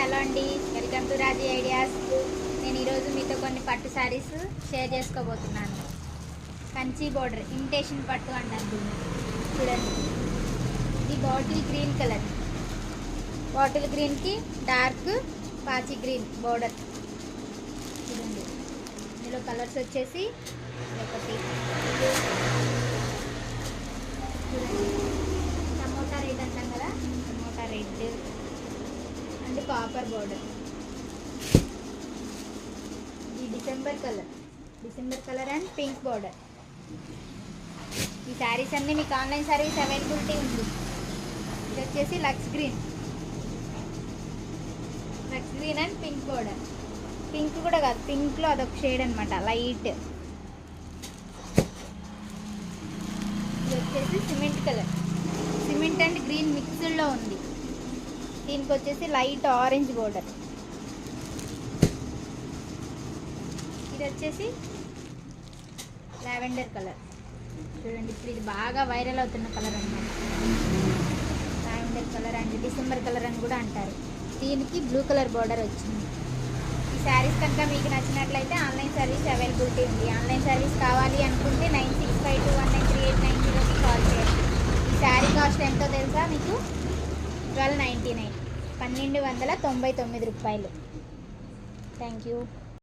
Hello అండి, welcome to Raji ideas. నేను ఈరోజు మీతో కొన్ని పట్టు శారీస్ షేర్ చేసుకోబోతున్నాను. కంచి బోర్డర్ ఇమిటేషన్ పట్టు అంటారు దీన్ని. చూడండి, ఇది బాటిల్ గ్రీన్ కలర్. బాటిల్ గ్రీన్కి డార్క్ పాచి గ్రీన్ బోర్డర్. చూడండి, ఇందులో కలర్స్ వచ్చేసి ఒకటి చూడండి, టమోటా రెడ్ అంటాం కదా, tomato red and copper border. ఈ December colour and pink border. ఈ శారీస్ అన్నీ మీకు ఆన్లైన్ సర్వీస్ అవైలబిలిటీ ఉంది. ఇది వచ్చేసి lux green and pink border. Pink కూడా కాదు, పింక్లో అదొక షేడ్ అనమాట, లైట్. ఇది వచ్చేసి సిమెంట్ అండ్ గ్రీన్ మిక్స్డ్లో ఉంది. దీనికి వచ్చేసి లైట్ ఆరెంజ్ బోర్డర్. ఇది వచ్చేసి లావెండర్ కలర్. చూడండి, ఇప్పుడు ఇది బాగా వైరల్ అవుతున్న కలర్ అన్నమాట. Lavender colour and December colour అని కూడా అంటారు. దీనికి బ్లూ కలర్ బోర్డర్ వచ్చింది. ఈ శారీస్ కనుక మీకు నచ్చినట్లయితే ఆన్లైన్ సర్వీస్ అవైలబిలిటీ ఉంది. ఆన్లైన్ సర్వీస్ కావాలి అనుకుంటే 9652193890కి కాల్ చేయండి. ఈ శారీ కాస్ట్ ఎంతో తెలుసా మీకు? 1299 రూపాయలు. Thank you.